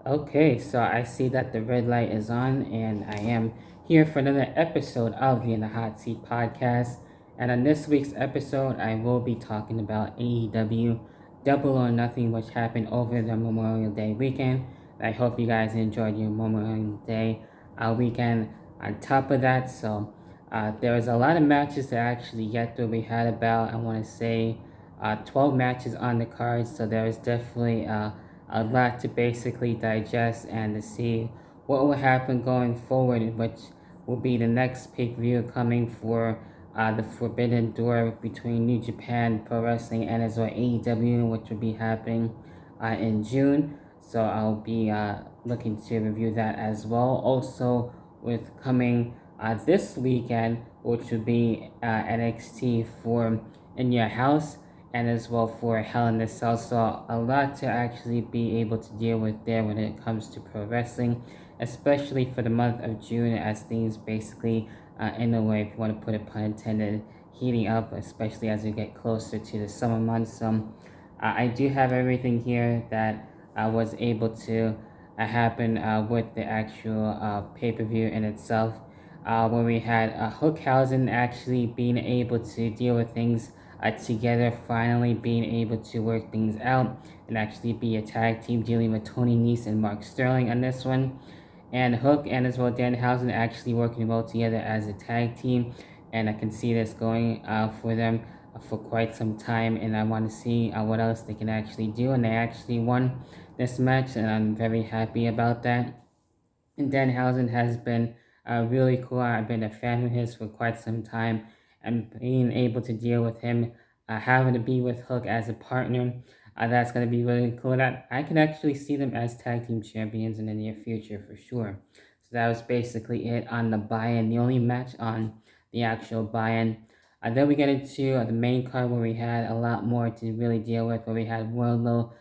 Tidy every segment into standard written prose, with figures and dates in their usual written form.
Okay, so I see that the red light is on, and I am here for another episode of the In the Hot Seat podcast. And on this week's episode, I will be talking about AEW Double or Nothing, which happened over the Memorial Day weekend. I hope you guys enjoyed your Memorial Day weekend. On top of that, there was a lot of matches to actually get through. We had about, I want to say, 12 matches on the card, so there was definitely a lot to basically digest and to see what will happen going forward, which will be the next pay-per-view coming for the Forbidden Door between New Japan Pro Wrestling and as well AEW, which will be happening in June. So I'll be looking to review that as well. Also, with coming this weekend, which will be NXT for In Your House and as well for Hell in a Cell. So a lot to actually be able to deal with there when it comes to pro wrestling, especially for the month of June as things basically, in a way, if you want to put it pun intended, heating up, especially as we get closer to the summer months. I do have everything here that was able to happen with the actual pay-per-view in itself. Where we had Hookhausen actually being able to deal with things together, finally being able to work things out and actually be a tag team dealing with Tony Nese and Mark Sterling on this one. And Hook and as well Danhausen actually working well together as a tag team, and I can see this going for them for quite some time, and I want to see what else they can actually do, and they actually won this match, and I'm very happy about that. And Danhausen has been really cool. I've been a fan of his for quite some time, and being able to deal with him, having to be with Hook as a partner, that's going to be really cool. That I can actually see them as tag team champions in the near future for sure. So that was basically it on the buy-in. The only match on the actual buy-in. Then we get into the main card where we had a lot more to really deal with. Where we had Wardlow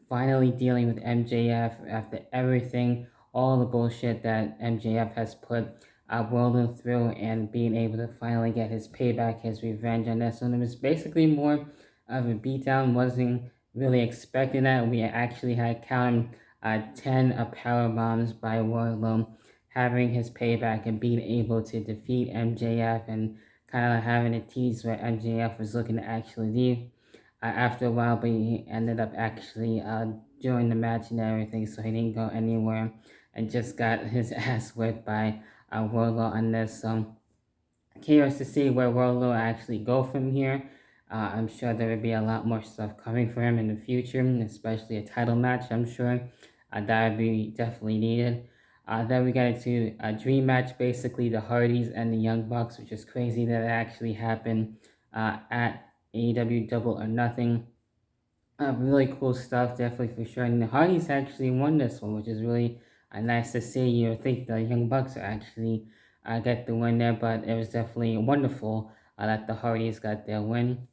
finally dealing with MJF after everything, all the bullshit that MJF has put Wardlow through, and being able to finally get his payback, his revenge on this one. It was basically more of a beatdown. Wasn't really expecting that. We actually had counted 10 power bombs by Wardlow, having his payback and being able to defeat MJF and kind of having a tease where MJF was looking to actually leave after a while, but he ended up actually doing the match and everything, so he didn't go anywhere and just got his ass whipped by Wardlow on this. So curious to see where Wardlow actually go from here. I'm sure there will be a lot more stuff coming for him in the future, especially a title match. I'm sure that would be definitely needed. Then we got into a dream match, basically the Hardys and the Young Bucks, which is crazy that it actually happened at AEW Double or Nothing. Really cool stuff, definitely for sure. And the Hardys actually won this one, which is really nice to see. You think the Young Bucks actually get the win there, but it was definitely wonderful that the Hardys got their win.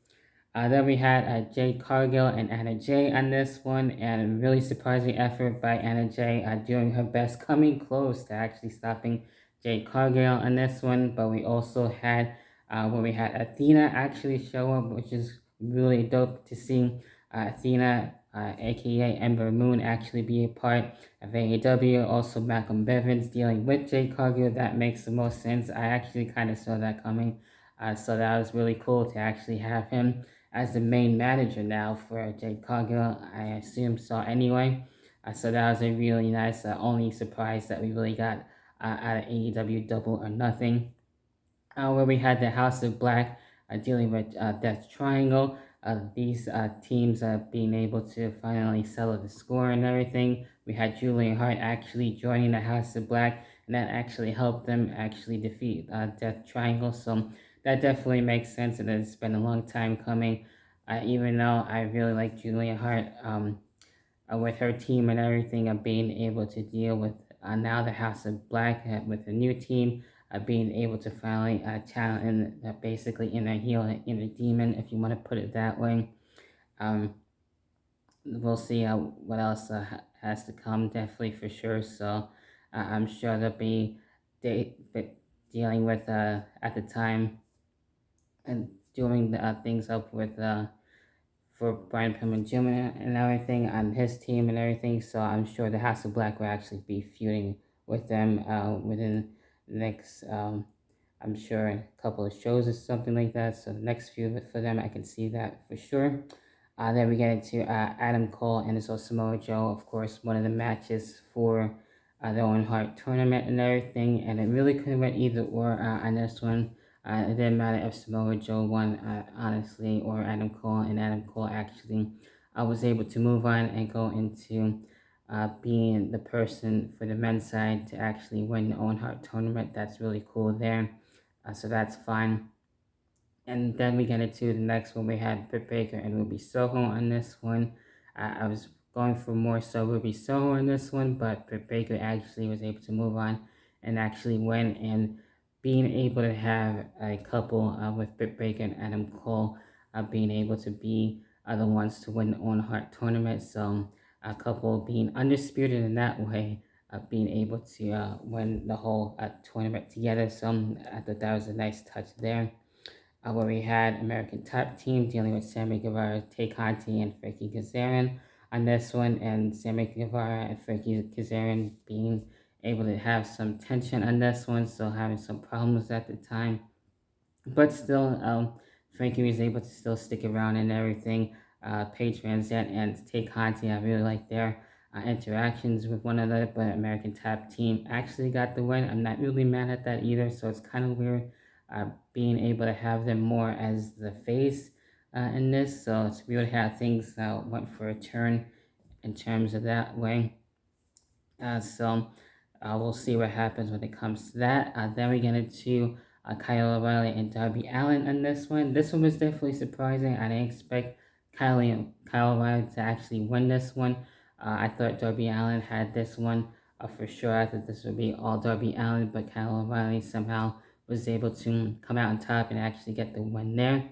Then we had Jade Cargill and Anna Jay on this one, and really surprising effort by Anna Jay doing her best, coming close to actually stopping Jade Cargill on this one. But we also had when we had Athena actually show up, which is really dope to see Athena, aka Ember Moon, actually be a part of AEW. Also, Malcolm Bevins dealing with Jade Cargill. That makes the most sense. I actually kind of saw that coming. So that was really cool to actually have him as the main manager now for Jade Cargill. I assume so anyway. So that was a really nice only surprise that we really got out of AEW Double or Nothing, where we had the House of Black dealing with Death Triangle. These teams being able to finally settle the score and everything. We had Julian Hart actually joining the House of Black, and that actually helped them actually defeat Death Triangle. So that definitely makes sense, and it's been a long time coming. Even though I really like Julian Hart, with her team and everything, of being able to deal with now the House of Black with a new team, being able to finally channel in basically inner heel and inner demon, if you want to put it that way. Um, we'll see what else has to come, definitely for sure. So I'm sure they'll be dealing with at the time and doing things up with for Brian Pillman Jr. and everything on his team and everything. So I'm sure the House of Black will actually be feuding with them within the next, I'm sure, a couple of shows or something like that. So the next feud for them, I can see that for sure. Then we get into Adam Cole and his Samoa Joe, of course, one of the matches for the Owen Hart tournament and everything. And it really could have went either or on this one. It didn't matter if Samoa Joe won, honestly, or Adam Cole, and Adam Cole actually was able to move on and go into being the person for the men's side to actually win the Owen Hart tournament. That's really cool there. So that's fine. And then we get into the next one. We had Britt Baker and Ruby Soho on this one. I was going for more so Ruby Soho on this one, but Britt Baker actually was able to move on and actually win. And being able to have a couple with Britt Baker and Adam Cole being able to be the ones to win the Owen Hart tournament. So a couple being undisputed in that way, being able to win the whole tournament together. So I thought that was a nice touch there where we had American Top Team dealing with Sammy Guevara, Tay Conti, and Frankie Kazarian on this one, and Sammy Guevara and Frankie Kazarian being able to have some tension on this one, so having some problems at the time. But still, Frankie was able to still stick around and everything. Paige Van Zant and Tay Conti, I really like their interactions with one another, but American Top Team actually got the win. I'm not really mad at that either, so it's kind of weird being able to have them more as the face in this. So it's weird how things went for a turn in terms of that way. So we'll see what happens when it comes to that. Then we get into Kyle O'Reilly and Darby Allin on this one. This one was definitely surprising. I didn't expect Kyle O'Reilly to actually win this one. I thought Darby Allin had this one for sure. I thought this would be all Darby Allin, but Kyle O'Reilly somehow was able to come out on top and actually get the win there.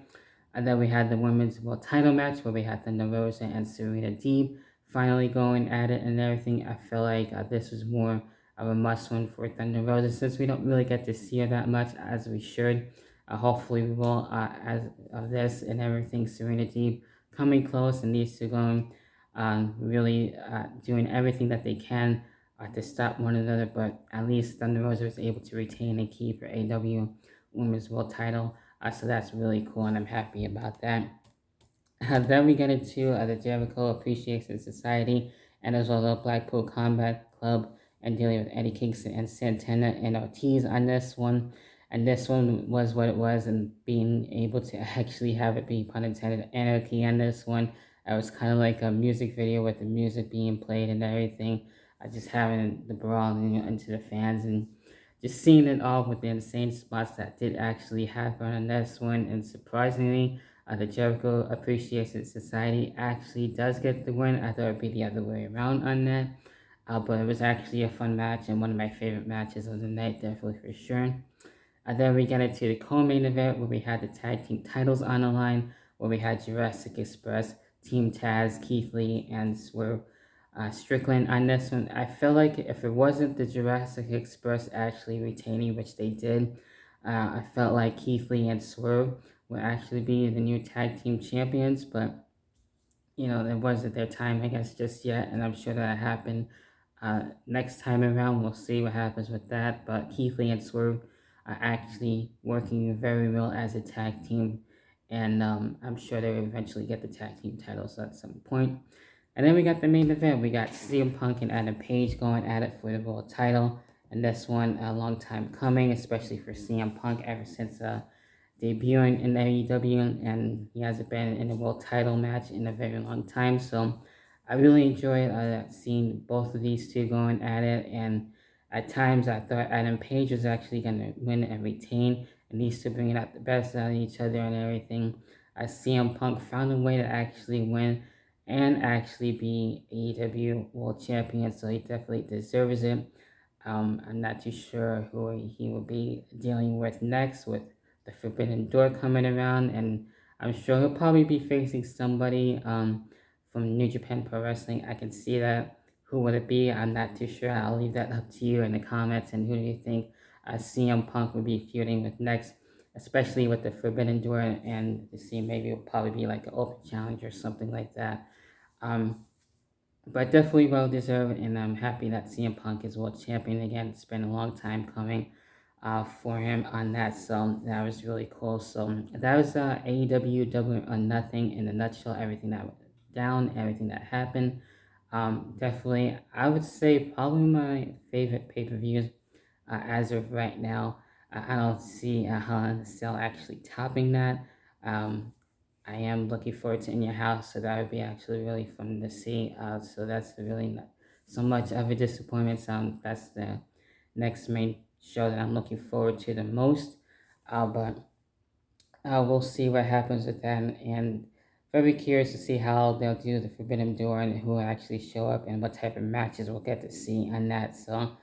And then we had the women's world title match where we had Thunder Rosa and Serena Deeb finally going at it and everything. I feel like this was more of a must win for Thunder Rosa since we don't really get to see her that much as we should. Hopefully, we will, as of this and everything. Serena Deeb coming close and these two going really doing everything that they can to stop one another, but at least Thunder Rosa was able to retain and keep her AEW Women's World title. So that's really cool, and I'm happy about that. Then we get into the Jericho Appreciation Society and as well the Blackpool Combat Club and dealing with Eddie Kingston and Santana and Ortiz on this one. And this one was what it was, and being able to actually have it be pun intended anarchy on this one. It was kind of like a music video with the music being played and everything. Just having the brawl into the fans and just seeing it all with the insane spots that did actually happen on this one. And surprisingly, the Jericho Appreciation Society actually does get the win. I thought it would be the other way around on that. But it was actually a fun match and one of my favorite matches of the night, definitely for sure. Then we get into the co-main event where we had the tag team titles on the line, where we had Jurassic Express, Team Taz, Keith Lee, and Swerve Strickland on this one. I feel like if it wasn't the Jurassic Express actually retaining, which they did, I felt like Keith Lee and Swerve would actually be the new tag team champions, but it wasn't their time, I guess, just yet, and I'm sure that'll happen next time around. We'll see what happens with that, but Keith Lee and Swerve are actually working very well as a tag team, and I'm sure they'll eventually get the tag team titles at some point. And then we got the main event. We got CM Punk and Adam Page going at it for the world title, and this one a long time coming, especially for CM Punk ever since debuting in AEW, and he hasn't been in a world title match in a very long time. So I really enjoyed seeing both of these two going at it, and at times I thought Adam Page was actually going to win and retain, and these two bringing out the best out of each other and everything. CM Punk found a way to actually win and actually be AEW World Champion, so he definitely deserves it. I'm not too sure who he will be dealing with next with the Forbidden Door coming around, and I'm sure he'll probably be facing somebody from New Japan Pro Wrestling. I can see that. Who would it be? I'm not too sure. I'll leave that up to you in the comments. And who do you think CM Punk will be feuding with next? especially with the Forbidden Door, and to see maybe it'll probably be like an open challenge or something like that. Um, but definitely well deserved, and I'm happy that CM Punk is world champion again. It's been a long time coming for him on that, so that was really cool. So that was AEW Double or Nothing in a nutshell. Everything that went down, everything that happened. Definitely, I would say probably my favorite pay per views as of right now. I don't see Hell in a Cell actually topping that. Um, I am looking forward to In Your House, so that would be actually really fun to see. So that's really not so much of a disappointment. So that's the next main show that I'm looking forward to the most. But we'll see what happens with that, and very curious to see how they'll do the Forbidden Door and who will actually show up and what type of matches we'll get to see on that. So,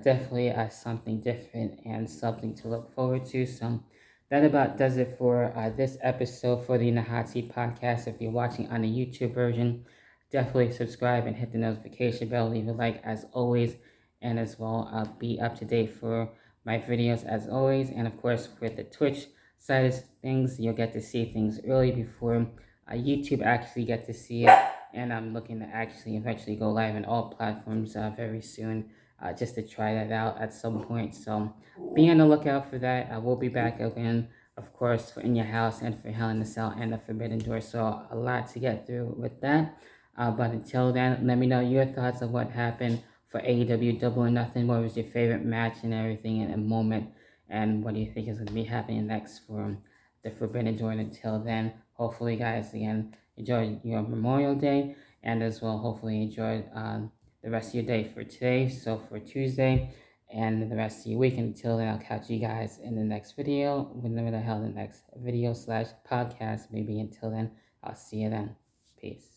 definitely something different and something to look forward to. So, that about does it for this episode for the In the Hot Seat podcast. If you're watching on the YouTube version, definitely subscribe and hit the notification bell. Leave a like as always, and as well be up to date for my videos as always. And of course, with the Twitch side of things, you'll get to see things early before YouTube actually get to see it. And I'm looking to actually eventually go live on all platforms very soon, just to try that out at some point. So be on the lookout for that. I will be back again, of course, for In Your House and for Hell in a Cell and the Forbidden Door. So a lot to get through with that. But until then, let me know your thoughts of what happened for AEW Double or Nothing. What was your favorite match and everything in a moment? And what do you think is going to be happening next for the Forbidden Door? Until then, hopefully, guys, again, enjoy your Memorial Day, and as well, hopefully, enjoy the rest of your day for today. So, for Tuesday, and the rest of your week. Until then, I'll catch you guys in the next video, whenever the hell the next video slash podcast maybe. Until then, I'll see you then. Peace.